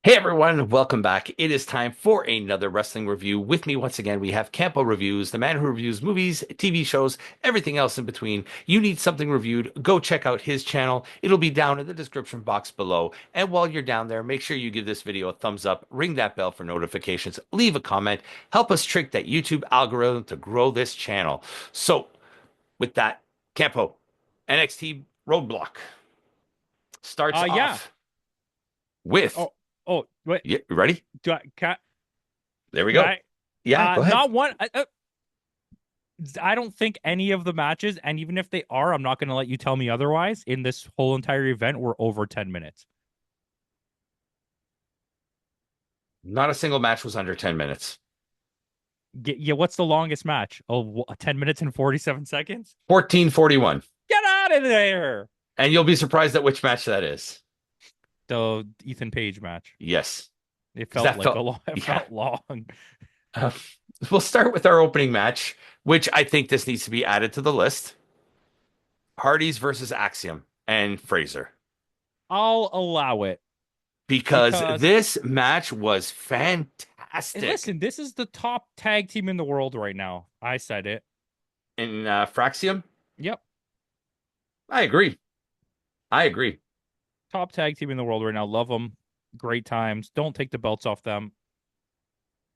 Hey everyone, welcome back. It is time for another wrestling review. With me once again, we have Campo.Reviews, the man who reviews movies, TV shows, everything else in between. You need something reviewed, go check out his channel. It'll be down in the description box below. And while you're down there, make sure you give this video a thumbs up, ring that bell for notifications, leave a comment, help us trick that YouTube algorithm to grow this channel. So, with that, Campo, NXT Roadblock starts Yeah. off with, Oh, wait. you ready? Do I can, There we can go. I? Yeah, go ahead. Not one. I don't think any of the matches, and even if they are, I'm not going to let you tell me otherwise. In this whole entire event, were over 10 minutes. Not a single match was under 10 minutes. Yeah. What's the longest match? Oh, 10 minutes and 47 seconds. 14:41. Get out of there. And you'll be surprised at which match that is. The Ethan Page match. Yes. It Because felt that like felt, a long. It yeah. felt long. Uh, we'll start with our opening match, which I think this needs to be added to the list. Hardy's versus Axiom and Fraser. I'll allow it Because because this match was fantastic. listen, this is the top tag team in the world right now. I said it. In Fraxium, Yep. I agree. I agree. Top tag team in the world right now. Love them. Great times. Don't take the belts off them.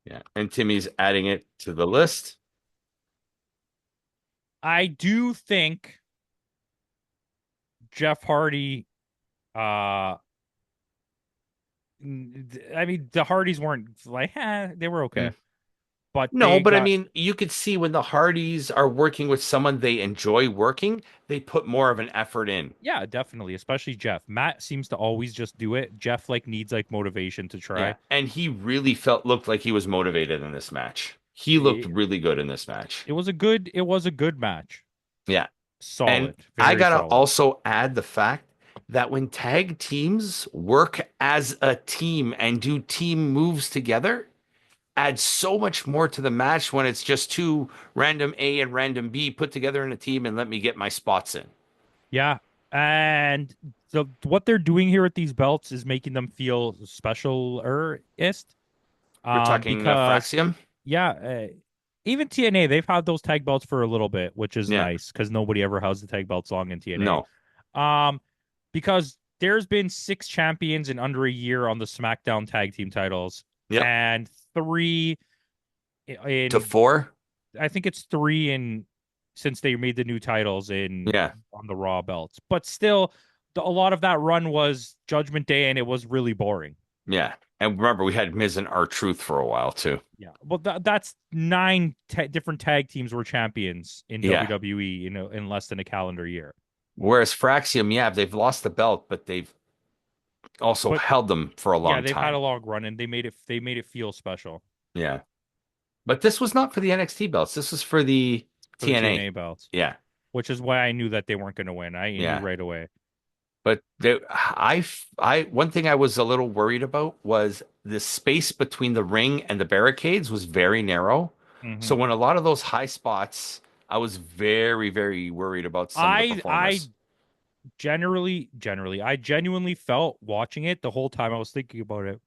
Yeah. And Timmy's adding it to the list. I do think Jeff Hardy. Uh, I mean, the Hardys weren't like, they were okay, but No, they but I got, mean, you could see when the Hardys are working with someone they enjoy working, they put more of an effort in. yeah, definitely, especially Jeff. Matt seems to always just do it. Jeff like needs like motivation to Yeah. try. And he really looked like he was motivated in this match. He looked It, really good in this match. it was a good match. Yeah. And Solid, I very gotta solid. also add the fact that when tag teams work as a team and do team moves together, adds so much more to the match when it's just two random A and random B put together in a team and let me get my spots in. Yeah. And what they're doing here with these belts is making them feel special-ist. We're talking Because Fraxium. yeah, even TNA, they've had those tag belts for a little bit, which is Yeah. nice because nobody ever has the tag belts long in No. TNA. Because there's been 6 champions in under a year on the SmackDown tag team titles, Yep. and three To in four. I think it's three in since they made the new titles in Yeah. on the Raw belts. But still, a lot of that run was Judgment Day, and it was really boring. Yeah. And remember, we had Miz and R-Truth for a while too. Yeah, well, that's nine different tag teams were champions in Yeah. WWE, in less than a calendar year. Whereas Fraxium, yeah, they've lost the belt, but they've also But held them for a yeah, long they've had a time. long run, and they made it feel special Yeah. But this was not for the NXT belts. This was for the for the TNA. TNA belts, Yeah. which is why I knew that they weren't going to win. I knew Yeah. right away. But one thing I was a little worried about was the space between the ring and the barricades was very narrow. So hmm when a lot of those high spots, I was very, very worried about some of the I performers. I genuinely felt watching it the whole time I was thinking about it.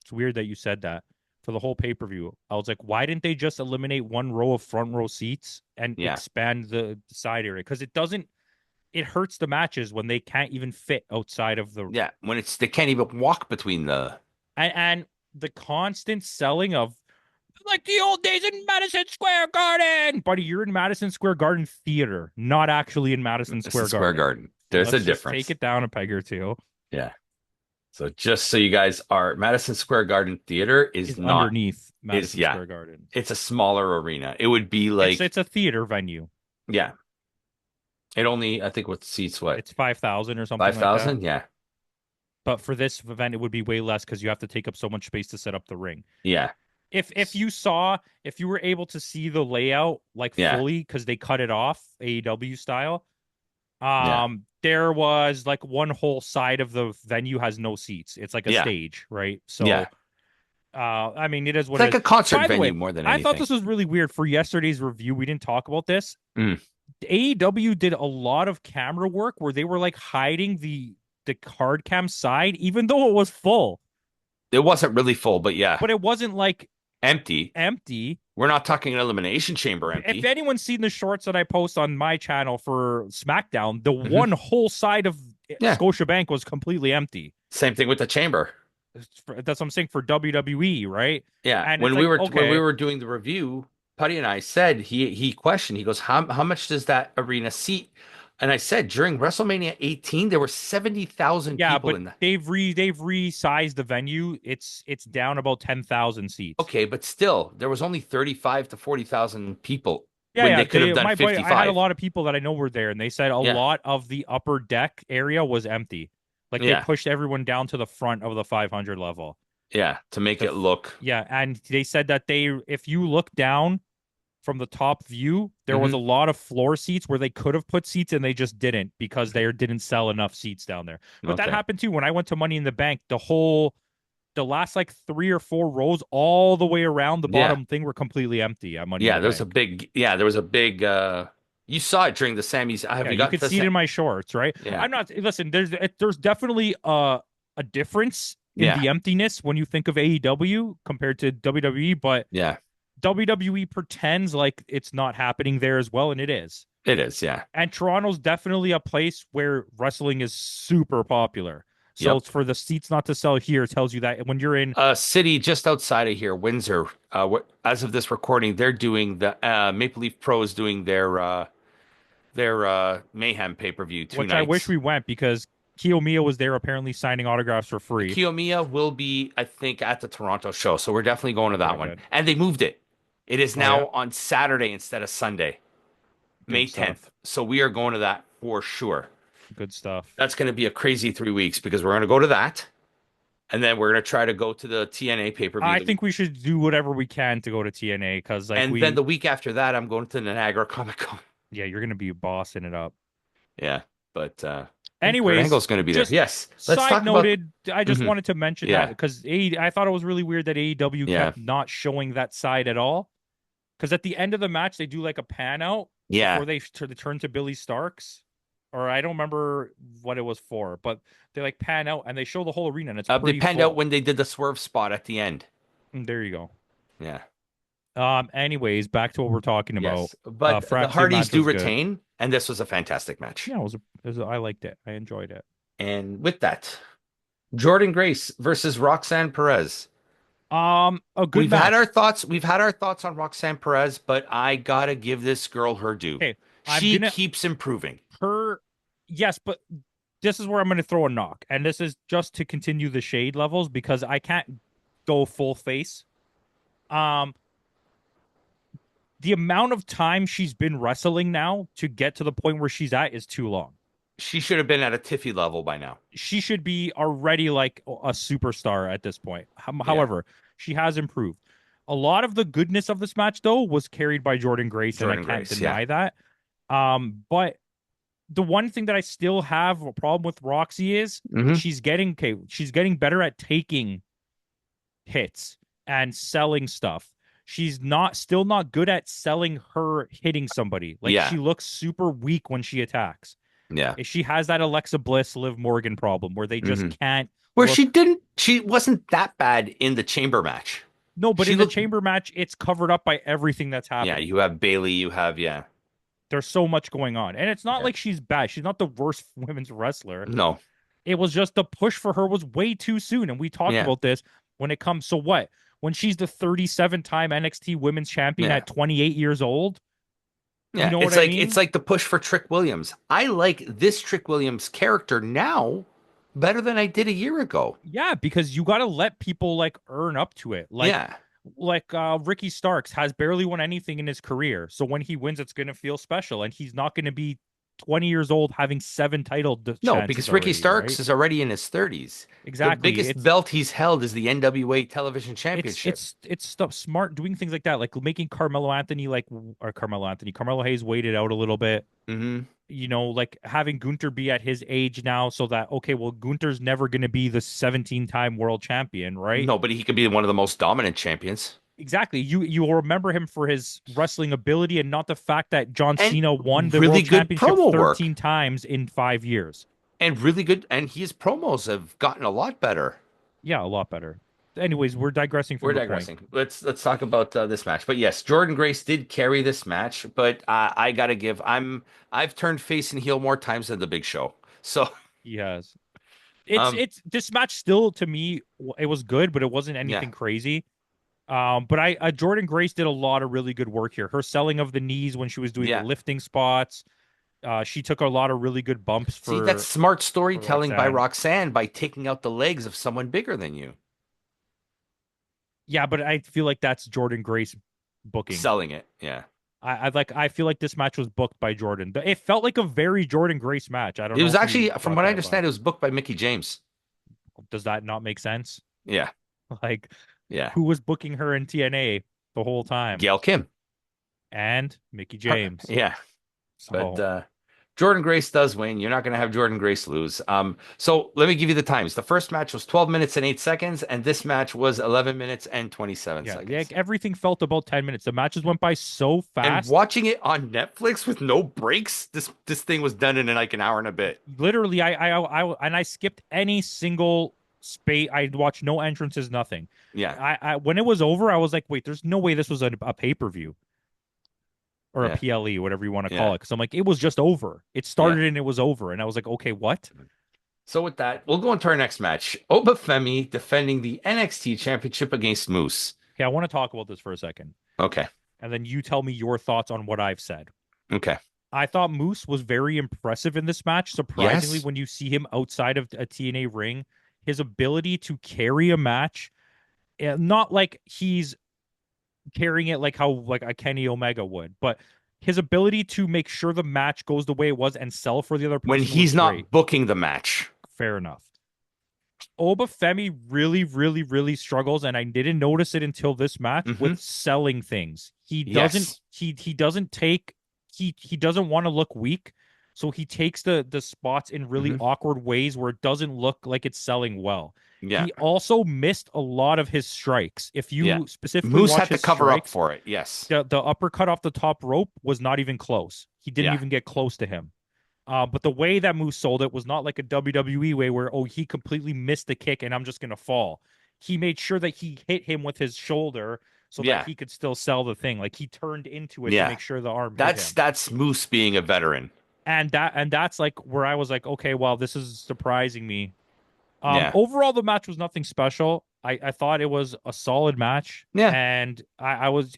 It's weird that you said that for the whole pay-per-view. I was like, why didn't they just eliminate one row of front row seats and Yeah. expand the side area? Because it hurts the matches when they can't even fit outside of the Yeah. When they can't even walk between the and the constant selling of like the old days in Madison Square Garden. Buddy, you're in Madison Square Garden Theater, not actually in Madison Madison Square Square Garden. Garden. There's a Let's just take difference. it down a peg or two. Yeah. So just so you guys are, Madison Square Garden Theater is Is not underneath is Madison yeah, Square Garden. it's a smaller arena. It would be like It's a theater venue. yeah, it only I think what seats what It's 5,000 or something like that. 5,000? Yeah. But for this event, it would be way less because you have to take up so much space to set up the ring. Yeah. If you were able to see the layout like Yeah. fully because they cut it off AEW style, Yeah. there was like one whole side of the venue has no seats. It's like a Yeah. stage, right? Yeah. So, I mean, it is It's what it like is. a concert By the venue way, more than I thought anything. this was really weird for yesterday's review. We didn't talk about this. Mm. AEW did a lot of camera work where they were like hiding the card cam side, even though it was full. It wasn't really full, but yeah, but it wasn't like empty. empty. We're not talking an elimination chamber If empty. anyone's seen the shorts that I post on my channel for SmackDown, the Hmm. one whole side of Yeah. Scotiabank was completely empty. Same thing with the chamber. That's what I'm saying for WWE, right? Yeah. And it's When we like, were okay, doing the review, Putty and I said he questioned. He goes, how much does that arena seat? And I said during WrestleMania 18, there were 70,000 yeah, people but in the. they've resized the venue. It's down about 10,000 seats. Okay, but still, there was only 35 to 40,000 people Yeah, when yeah. they could have done My buddy, I had a 55. lot of people that I know were there, and they said a Yeah. lot of the upper deck area was empty. Like they Yeah. pushed everyone down to the front of the 500 level. Yeah. To make The it look. Yeah, and they said that if you look down from the top view, there was a Hmm. lot of floor seats where they could have put seats and they just didn't because they didn't sell enough seats down there. But that Okay. happened too when I went to Money in the Bank. The last like 3 or 4 rows all the way around the Yeah. bottom thing were completely empty at Money in Yeah. the Bank. There was a big, you saw it during the Sammys. Have Yeah, you you gotten could to the see it in my shorts, right? Yeah. I'm not listen. There's definitely a difference in Yeah. the emptiness when you think of AEW compared to WWE, but Yeah. WWE pretends like it's not happening there as well, and it is. It is. Yeah. And Toronto's definitely a place where wrestling is super popular. So Yep. it's for the seats not to sell here tells you that when you're in. A city just outside of here, Windsor. As of this recording, they're doing the Maple Leaf Pros doing their Mayhem pay-per-view two Which I wish nights. we went because Kiyomiya was there apparently signing autographs for free. Kiyomiya will be, I think, at the Toronto show, so we're definitely going to that Very one. good. And they moved it. It is Oh yeah, now on Saturday instead of Sunday, May good 10th. stuff. So we are going to that for sure. Good stuff. That's going to be a crazy 3 weeks because we're going to go to that, and then we're going to try to go to the TNA pay-per-view. I think we should do whatever we can to go to TNA because like And then the week after that, I'm going to the Niagara Comic Con. yeah, you're gonna be bossing it up. Yeah, but I think Kurt Anyways, Angle's going to be there. just Yes, let's side talk about. noted, I just Mhm. wanted to mention that Yeah, because I thought it was really weird that AEW yeah, kept not showing that side at all. Because at the end of the match, they do like a pan out yeah. before they turn to Billy Starks, or I don't remember what it was for, but they like pan out and they show the whole arena and it's They pretty panned out full. when they did the swerve spot at the end. There you go. Yeah, Anyways, back to what we're talking about. yes, but the Fraction Hardys match do was good. retain, and this was a fantastic match. Yeah, I liked it. I enjoyed it. And with that, Jordan Grace versus Roxanne Perez. A good match. We've had our thoughts on Roxanne Perez, but I gotta give this girl her due. Okay, I'm She gonna keeps improving. her. Yes, but this is where I'm going to throw a knock, and this is just to continue the shade levels because I can't go full face. Um, the amount of time she's been wrestling now to get to the point where she's at is too long. She should have been at a Tiffy level by now. She should be already like a superstar at this point. Yeah. However, she has improved. A lot of the goodness of this match, though, was carried by Jordan Grace, and I can't deny that. But the one thing that I still have a problem with Roxy is Mhm. she's getting better at taking hits and selling stuff. She's still not good at selling her hitting somebody. Like Yeah. she looks super weak when she attacks. Yeah. She has that Alexa Bliss, Liv Morgan problem where they just can't Where look. she wasn't that bad in the chamber match. No, but she in the looked- chamber match, it's covered up by everything that's Yeah, happening. you have Bailey, you have, yeah. There's so much going on. And it's not Yeah. like she's bad. She's not the worst women's wrestler. No. It was just the push for her was way too soon. And we talked Yeah. about this when it comes. So what? When she's the 37-time NXT women's champion Yeah. at 28 years old? Yeah, You know it's what I like mean? it's like the push for Trick Williams. I like this Trick Williams character now better than I did a year ago. Yeah, because you got to let people like earn up to it. Like, Yeah. Ricky Starks has barely won anything in his career. So when he wins, it's going to feel special. And he's not going to be 20 years old having 7 title No, chances because Ricky already, Starks right? is already in his 30s. Exactly. The biggest belt he's held is the NWA Television Championship. It's stuff smart doing things like that, like making Carmelo Hayes waited out a little bit. Hmm. You know, like having Gunter be at his age now, so that okay, well, Gunter's never going to be the 17-time world champion, right? No, but he could be one of the most dominant champions. Exactly. You will remember him for his wrestling ability and not the fact that John And Cena won the really world good championship promo work. 13 times in 5 years. And really good, and his promos have gotten a lot better. Yeah, a lot better. Anyways, we're digressing We're from the point. digressing. Let's talk about this match. But yes, Jordan Grace did carry this match, but I gotta give I've turned face and heel more times than the Big Show. So He has. um It's this match still to me it was good, but it wasn't yeah anything crazy. But Jordan Grace did a lot of really good work here. Her selling of the knees when she was doing the yeah. lifting spots. She took a lot of really good bumps See, that's smart for storytelling by Roxanne. Roxanne by taking out the legs of someone bigger than you, Yeah, but I feel like that's Jordan Grace booking. selling it. Yeah. I feel like this match was booked by Jordan. It felt like a very Jordan Grace match. I don't It know was if you actually, from got what I that vibe. understand, it was booked by Mickey James. Does that not make sense? Yeah. Like, Yeah. who was booking her in TNA the whole time? Gail Kim. And Mickey James. Yeah. But So Jordan Grace does win. You're not going to have Jordan Grace lose. So let me give you the times. The first match was 12 minutes and 8 seconds, and this match was 11 minutes and 27 yeah, seconds. everything felt about 10 minutes. The matches went by so And fast. watching it on Netflix with no breaks, this thing was done in like an hour and a bit. Literally, I skipped any single space. I watched no entrances, nothing. Yeah. I when it was over, I was like, wait, there's no way this was a pay-per-view or a Yeah. PLE, whatever you want to call Yeah. it. Because I'm like, it was just over. It Yeah. started and it was over. And I was like, okay, what? So with that, we'll go into our next match. Obafemi defending the NXT Championship against Moose. Okay, I want to talk about this for a second. Okay. And then you tell me your thoughts on what I've said. Okay. I thought Moose was very impressive in this match. Surprisingly, Yes. when you see him outside of a TNA ring, his ability to carry a match, not like he's carrying it like how like a Kenny Omega would, but his ability to make sure the match goes the way it was and sell for the other When person was he's great. not booking the match. Fair enough. Obafemi really, really, really struggles, and I didn't notice it until this match Hmm. with selling things. Yes. He doesn't take he doesn't want to look weak, so he takes the spots in really Hmm. awkward ways where it doesn't look like it's selling well. Yeah. He also missed a lot of his strikes. If Yeah. you specifically Moose watch had to his cover up strikes, for it. Yes. the uppercut off the top rope was not even close. He didn't Yeah. even get close to him. But the way that Moose sold it was not like a WWE way where, oh, he completely missed the kick and I'm just going to fall. He made sure that he hit him with his shoulder so that Yeah. he could still sell the thing. Like he turned into it to Yeah. make sure the arm hit That's him. that's Moose being a veteran. And that's like where I was like, okay, well, this is surprising me. Yeah. Overall, the match was nothing special. I thought it was a solid match, Yeah. and I was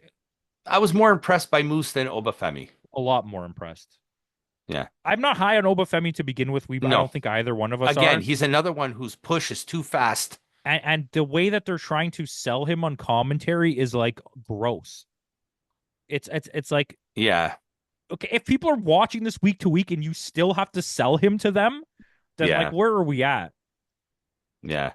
I was more impressed by Moose than Obafemi. a lot more impressed. Yeah. I'm not high on Obafemi to begin with. I No. don't think either one of us Again, are. he's another one whose push is too fast. And the way that they're trying to sell him on commentary is like gross. It's like, Yeah. okay, if people are watching this week to week and you still have to sell him to them, then like Yeah. where are we at? Yeah.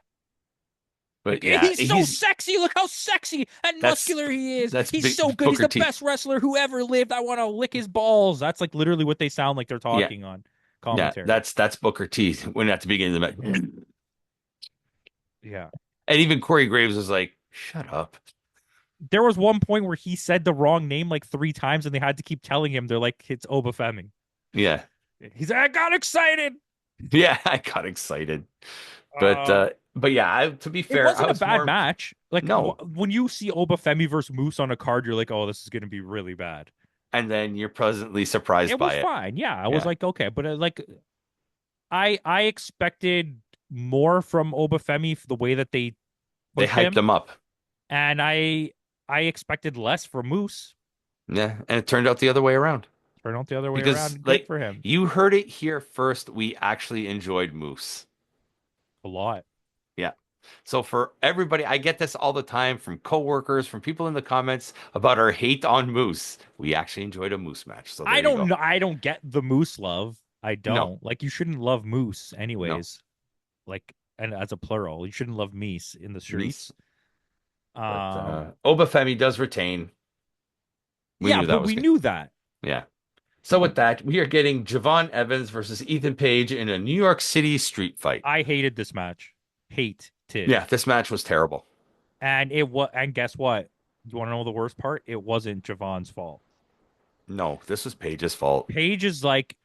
But Like yeah, he's so sexy. Look how sexy and that's muscular he is. that's He's big so good. He's Booker the T. best wrestler who ever lived. I want to lick his balls. That's like literally what they sound like they're Yeah. talking on Yeah. commentary. That's Booker T when at the beginning of the match. Yeah. And even Corey Graves was like, shut up. There was one point where he said the wrong name like 3 times and they had to keep telling him they're like, it's Obafemi. Yeah. He's like, I got excited. Yeah, I got excited. Um, But yeah, to be It fair, I wasn't a was bad more match. Like no. when you see Obafemi versus Moose on a card, you're like, oh, this is going to be really bad. And then you're pleasantly surprised It was by it. fine. Yeah, I was Yeah. like, okay, but like I expected more from Obafemi for the way that they They pushed hyped him, him up. and I expected less from Moose. Yeah. And it turned out the other way around. Turned out the other way Because around. Good like for him. you heard it here first, we actually enjoyed Moose. A lot. Yeah. So for everybody, I get this all the time from coworkers, from people in the comments about our hate on Moose. We actually enjoyed a Moose match. So there I you don't go. know. I don't get the Moose love. I No, don't. Like you shouldn't love Moose no. anyways. Like and as a plural, you shouldn't love Meese in the Meese. streets. But Um, Obafemi does retain. We yeah, knew that but was we good. knew that. Yeah. So with that, we are getting Javon Evans versus Ethan Page in a New York City street fight. I hated this match. Hated. Yeah, this match was terrible. And it was and guess what? You want to know the worst part? It wasn't Javon's fault. No, this was Page's fault. Paige is like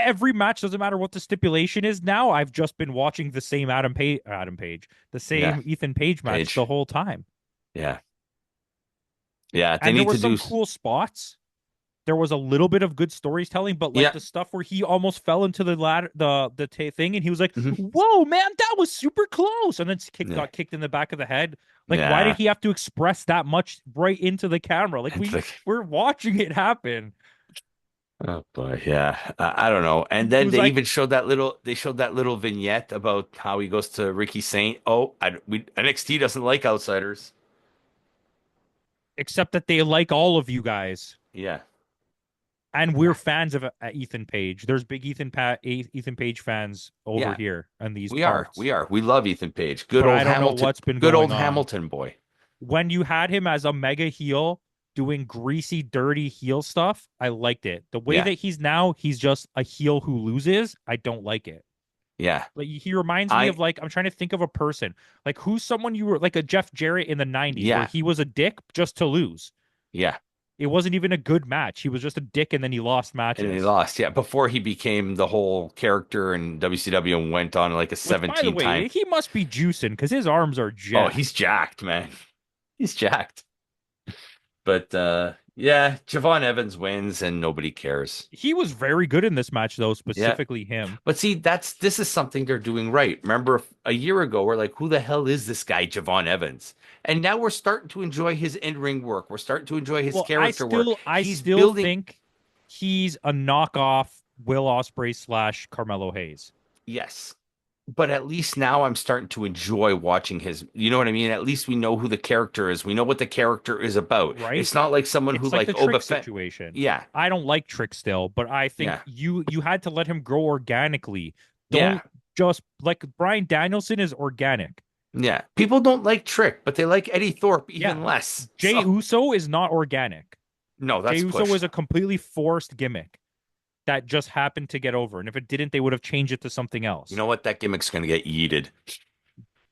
every match doesn't matter what the stipulation is. Now I've just been watching the same Adam Page, the Yeah, same Ethan Page match the Page. whole time. Yeah, yeah. They And there need were to some do. cool spots. There was a little bit of good storytelling, but like Yeah. the stuff where he almost fell into the ladder, thing, and he was like, Mhm. "Whoa, man, that was super close!" And then Yeah, got kicked in the back of the head. Like, why did yeah. he have to express that much right into the camera? Like, It's like, we're watching it happen. oh boy, yeah. I don't know. And He then was they like, even showed that little. They showed that little vignette about how he goes to Ricky Saint. Oh, NXT doesn't like outsiders. except that they like all of you guys. Yeah, And we're fans of Ethan Page. There's big Ethan Page fans over yeah. here in these We are. parts. We are. We love Ethan Page. Good But old I don't know Hamilton. what's been Good going old on. Hamilton boy. When you had him as a mega heel doing greasy, dirty heel stuff, I liked it. The way Yeah, that he's now, he's just a heel who loses. I don't like it. yeah. Like he reminds me I of like I'm trying to think of a person like who's someone you were like a Jeff Jarrett in the '90s where yeah, he was a dick just to lose. yeah. It wasn't even a good match. He was just a dick and then he lost And he matches. lost. Yeah, before he became the whole character in WCW and went on like a Which, by the 17 time. way, he must be juicing because his arms are Oh, he's jacked. jacked, man. He's jacked. But yeah, Javon Evans wins and nobody cares. He was very good in this match, though, Yeah. specifically him. But see, this is something they're doing right. Remember a year ago, we're like, who the hell is this guy, Javon Evans? And now we're starting to enjoy his in-ring work. We're starting to enjoy his Well, character work. I He's still building, think he's a knockoff Will Ospreay / Carmelo Hayes, yes. But at least now I'm starting to enjoy watching his, you know what I mean? At least we know who the character is. We know what the character is about. right? It's not like someone who It's like like the Oba Trick Fett. situation. Yeah, I don't like Trick still, but I think yeah, you had to let him grow organically. yeah, Don't just like Brian Danielson is organic. yeah. People don't like Trick, but they like Eddie Thorpe Yeah, even less. Jay So Uso is not organic. no, Jay that's Uso is pushed. a completely forced gimmick that just happened to get over. And if it didn't, they would have changed it to something You else. know what? That gimmick's gonna get yeeted.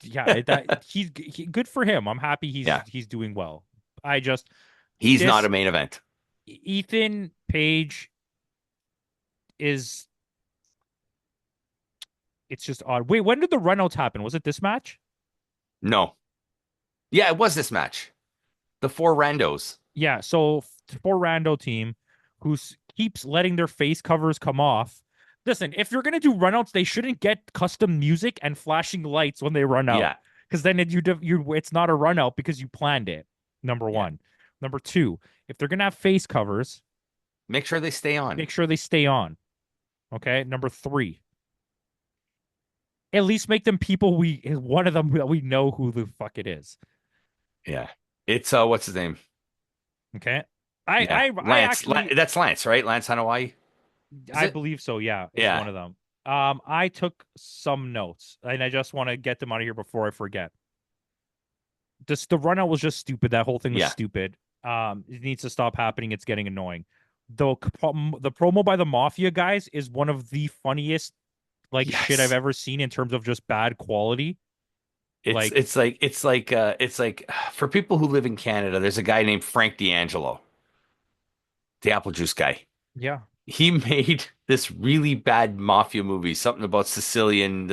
Yeah, good for him. I'm happy Yeah, he's doing well. I just he's not this a main event. Ethan Page is it's just odd. Wait, when did the runouts happen? Was it this match? No. Yeah, it was this match. The four randos. Yeah, so for Rando team who keeps letting their face covers come off. Listen, if you're gonna do runouts, they shouldn't get custom music and flashing lights when they run out, Yeah, because then it's not a run out because you planned it. Number yeah. one. Number two, if they're gonna have face covers, Make sure they stay on. make sure they stay on. Okay. Number three, at least make them people one of them that we know who the fuck it is. Yeah. It's what's his name? Okay. Yeah, I Lance. actually That's Lance, right? Lance Hanawai. Is I it? believe so. Yeah, is Yeah. one of them. I took some notes, and I just want to get them out of here before I forget. The run out was just stupid. That whole thing was Yeah. stupid. It needs to stop happening. It's getting annoying. The promo by the Mafia guys is one of the funniest like shit I've Yes. ever seen in terms of just bad quality. Like, It's like for people who live in Canada, there's a guy named Frank D'Angelo, the apple juice guy. yeah, He made this really bad mafia movie, something about the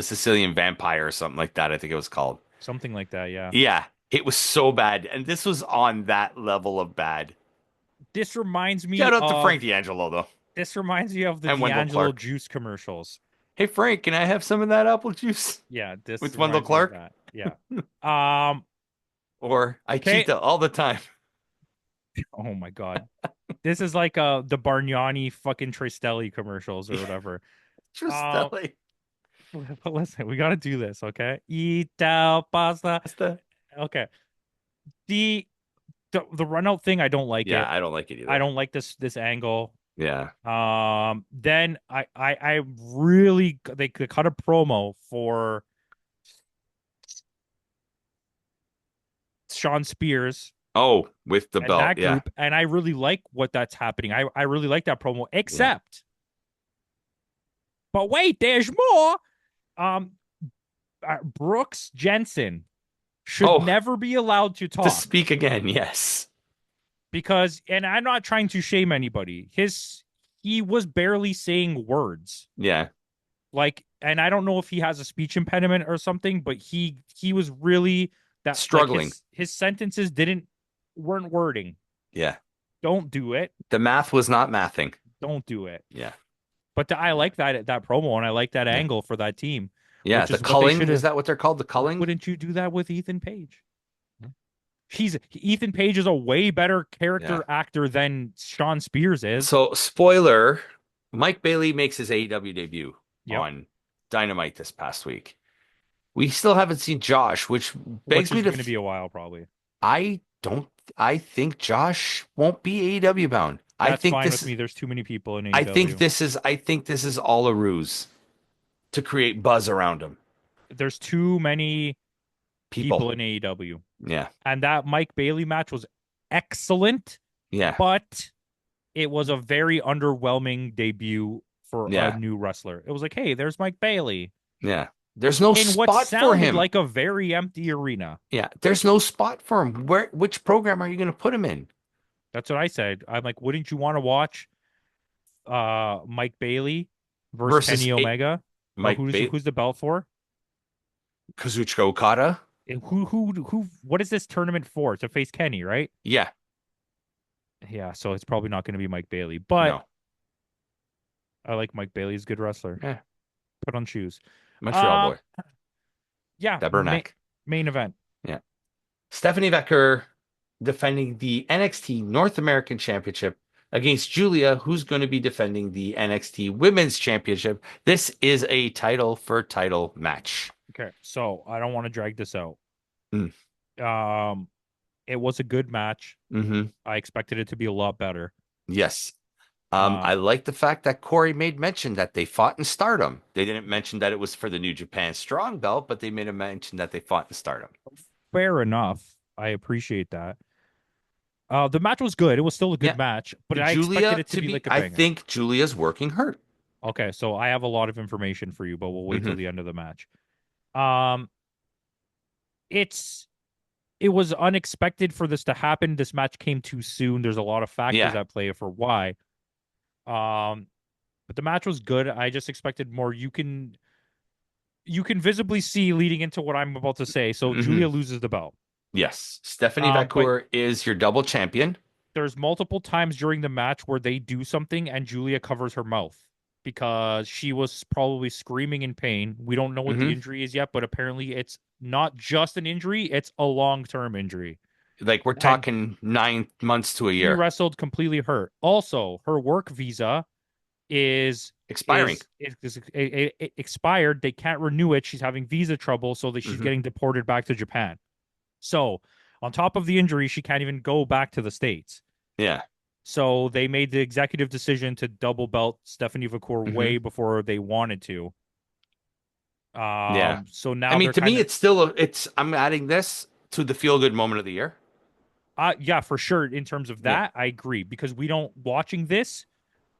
Sicilian vampire or something like that, I think it was called. something like that. Yeah. Yeah, it was so bad. And this was on that level of bad. This reminds me Shout out to Frank of D'Angelo though. the And Wendell D'Angelo Clark. juice commercials. Hey Frank, can I have some of that apple juice Yeah, this with Wendell reminds me of Clark? that. Yeah. Um, Or I okay. cheat all the time. Oh my God. This is like the Bargnani fucking Tristelli commercials or whatever. Uh Tristelli. but listen, we gotta do this, okay? Eat out pasta. That's the Okay. The the run out thing, I don't like Yeah, it. I don't like it I either. don't like this angle. Yeah. Then I really they cut a promo for Sean Spears Oh, with the and belt. that Yeah. group, and I really like what that's happening. I really like that promo, Yeah. except, but wait, there's more. Um, Brooks Jensen should Oh, never be allowed to to talk speak again. Yes. because, and I'm not trying to shame anybody. he was barely saying words. Yeah. Like, and I don't know if he has a speech impediment or something, but he was really that like Struggling. his sentences weren't wording. Yeah. Don't do it. The math was not mathing. Don't do it. Yeah. But I Yeah. like that promo and I like that Yeah. angle for that team, Yeah. which The is what they culling, should is have. that what they're called? The Why culling? wouldn't you do that with Ethan Page? He's Ethan Page is a way better Yeah. character actor than Sean Spears is. So, spoiler, Mike Bailey makes his AEW debut Yep. on Dynamite this past week. We still haven't seen Josh, which Which begs me is to going to be a while probably. I don't I think Josh won't be AEW bound. That's fine with me. There's too many people in AEW. I think this is all a ruse to create buzz around him. There's too many people People. in AEW. Yeah. And that Mike Bailey match was excellent, Yeah. but it was a very underwhelming debut for a Yeah. new wrestler. It was like, hey, there's Mike Bailey Yeah. There's no in what spot for sounded him. like a very empty arena. Yeah. There's no spot for him. Which program are you going to put him in? That's what I said. I'm like, wouldn't you want to watch Mike Bailey versus Versus Kenny Omega? Mike Bailey, Who's the belt for? Kazuchika Okada? What is this tournament for? To face Kenny, right? Yeah. Yeah, so it's probably not going to be Mike Bailey, but No. I like Mike Bailey. He's a good wrestler. Yeah. Put on shoes. Montreal Um, boy. yeah, Tabernac. main event. Yeah. Stephanie Becker defending the NXT North American Championship against Julia, who's going to be defending the NXT Women's Championship. This is a title for title match. Okay, so I don't want to drag this out. Mm. It was a good match. Mm-hmm. I expected it to be a lot better. Yes. Uh, I like the fact that Corey made mention that they fought in Stardom. They didn't mention that it was for the New Japan Strong Belt, but they made a mention that they fought in Stardom. Fair enough. I appreciate that. The match was good. It was still a good Yeah. match, but I expected Julia it to be like a I banger. think Julia's working hurt. Okay, so I have a lot of information for you, but we'll wait till Mm-hmm. the end of the match. Um, it was unexpected for this to happen. This match came too soon. There's a lot of factors Yeah. at play for why. But the match was good. I just expected more. You can visibly see leading into what I'm about to say. So Mm-hmm. Julia loses the belt. Yes. Stephanie But Vacour is your double champion. there's multiple times during the match where they do something and Julia covers her mouth because she was probably screaming in pain. We don't know what the Mm-hmm. injury is yet, but apparently it's not just an injury, it's a long-term injury. Like we're And talking 9 months to a she year. wrestled completely hurt. Also, her work visa is Expiring. expired. They can't renew it. She's having visa trouble, so that she's Mm-hmm. getting deported back to Japan. So, on top of the injury, she can't even go back to the States. Yeah. So they made the executive decision to double belt Stephanie Vacour Mm-hmm. way before they wanted to. Yeah. So now I mean, they're to me, kind it's still I'm adding this to the feel good moment of the year. yeah, for sure. In terms of Yeah. that, I agree because we don't watching this.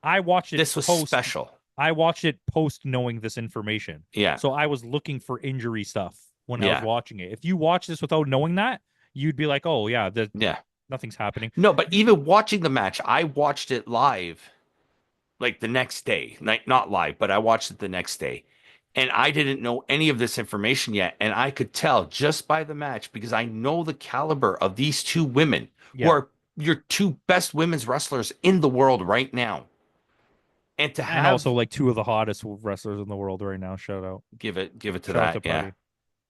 I watched it This was post. special. I watched it post knowing this information. Yeah. So I was looking for injury stuff when I was Yeah. watching it. If you watch this without knowing that, you'd be like, "Oh yeah, Yeah. nothing's happening." No, but even watching the match, I watched it live like the next day. Like not live, but I watched it the next day. And I didn't know any of this information yet. And I could tell just by the match because I know the caliber of these two women who Yeah, are your two best women's wrestlers in the world right now. And to and have also like two of the hottest wrestlers in the world right now. Shout out, give it to shout that. out to Yeah. Putty.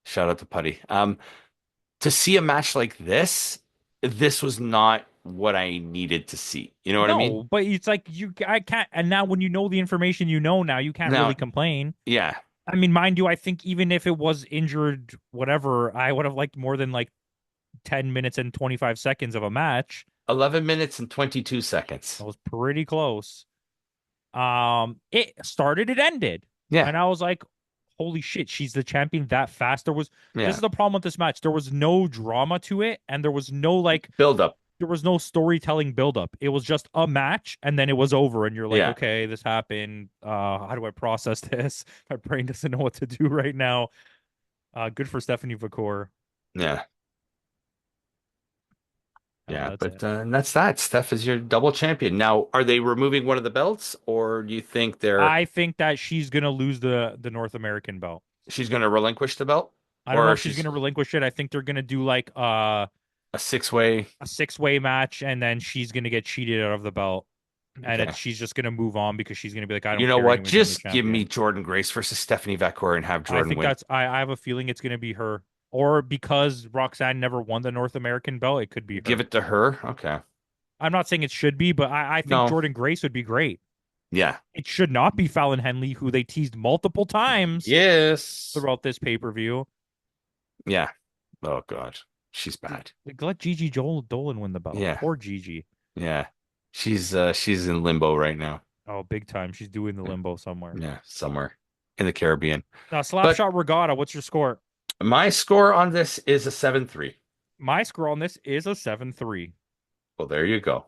Shout out to Putty. To see a match like this was not what I needed to see. You know what I mean? No, but it's like I can't. And now when you know the information you know now, you can't Now, really complain. yeah. I mean, mind you, I think even if it was injured, whatever, I would have liked more than like 10 minutes and 25 seconds of a match. 11 minutes and 22 seconds. That was pretty close. It started, it ended. Yeah. And I was like, holy shit, she's the champion that fast. This Yeah. is the problem with this match. There was no drama to it, and there was no Build up. there was no storytelling buildup. It was just a match, and then it was over, and you're like, Yeah. okay, this happened. How do I process this? My brain doesn't know what to do right now. Good for Stephanie Vacour. Yeah. Yeah, That's but it. and that's that. Steph is your double champion. Now, are they removing one of the belts, or do you think I think that she's gonna lose the North American belt. she's going to relinquish the belt, I don't know or if she's she's gonna relinquish it. I think they're gonna do like a six-way? a six-way match, and then she's gonna get cheated out of the belt, and Okay. she's just gonna move on because she's gonna be like, I You don't know care what? anyways, I'm the Just give me champion. Jordan Grace versus Stephanie Vacor and have Jordan win. I have a feeling it's gonna be her, or because Roxanne never won the North American belt, it could be Give her. it to her. Okay. I'm not saying it should be, but I think No. Jordan Grace would be great. Yeah. It should not be Fallon Henley, who they teased multiple times Yes. throughout this pay-per-view. Yeah. Oh God. She's bad. Like, let Gigi Dolan win the belt. Yeah. Poor Gigi. Yeah. She's in limbo right now. Oh, big time. She's doing the limbo somewhere. Yeah, somewhere in the Caribbean. Now, But Slapshot Regatta, what's your score? my score on this is a 7-3. My score on this is a 7-3. Well, there you go.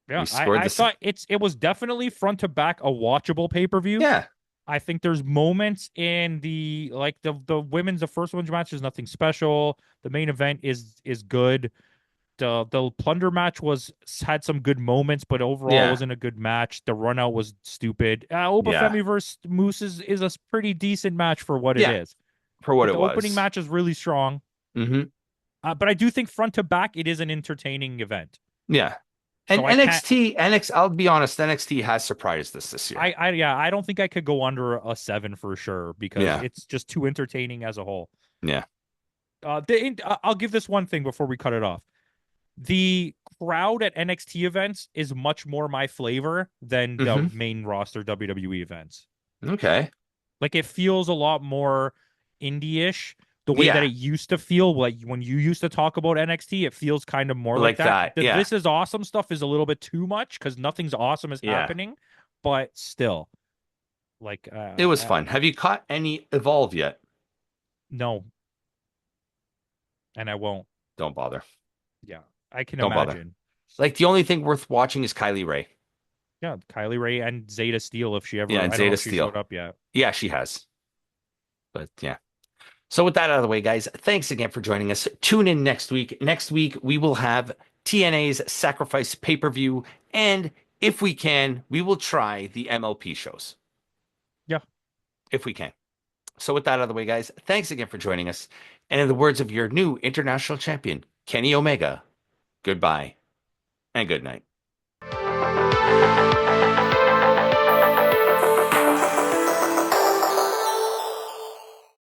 Yeah, We scored I this. thought it was definitely front to back a watchable pay-per-view. Yeah. I think there's moments in the women's, the first women's match is nothing special. The main event is good. The plunder match had some good moments, but overall it Yeah. wasn't a good match. The run out was stupid. Yeah. Obafemi versus Moose is a pretty decent match for what it Yeah. is. For what Like, it the opening was. match is really strong, Hmm. but I do think front to back it is an entertaining event. Yeah. And So I can't. I'll be honest, NXT has surprised us this year. I don't think I could go under a 7 for sure because Yeah. it's just too entertaining as a whole. Yeah. I'll give this one thing before we cut it off. The crowd at NXT events is much more my flavor than the Hmm. main roster WWE events. Okay. Like, it feels a lot more indie-ish. The way that Yeah. it used to feel, like when you used to talk about NXT, it feels kind of more like Like that. that. The Yeah. This Is Awesome stuff is a little bit too much because nothing's awesome is Yeah. happening, but still, like, It was fun. Have you caught any Evolve yet? no, and I won't. Don't bother. Yeah, I can Don't bother. imagine. Like the only thing worth watching is Kylie Ray. Yeah, Kylie Ray and Zeta Steele, if she ever, Yeah, I and don't know Zeta if she Steele. showed up yet. Yeah, she has. But yeah. So with that out of the way, guys, thanks again for joining us. Tune in next week. Next week, we will have TNA's Sacrifice pay-per-view. And if we can, we will try the MLP shows. Yeah. If we can. So with that out of the way, guys, thanks again for joining us. And in the words of your new international champion, Kenny Omega, goodbye and good night.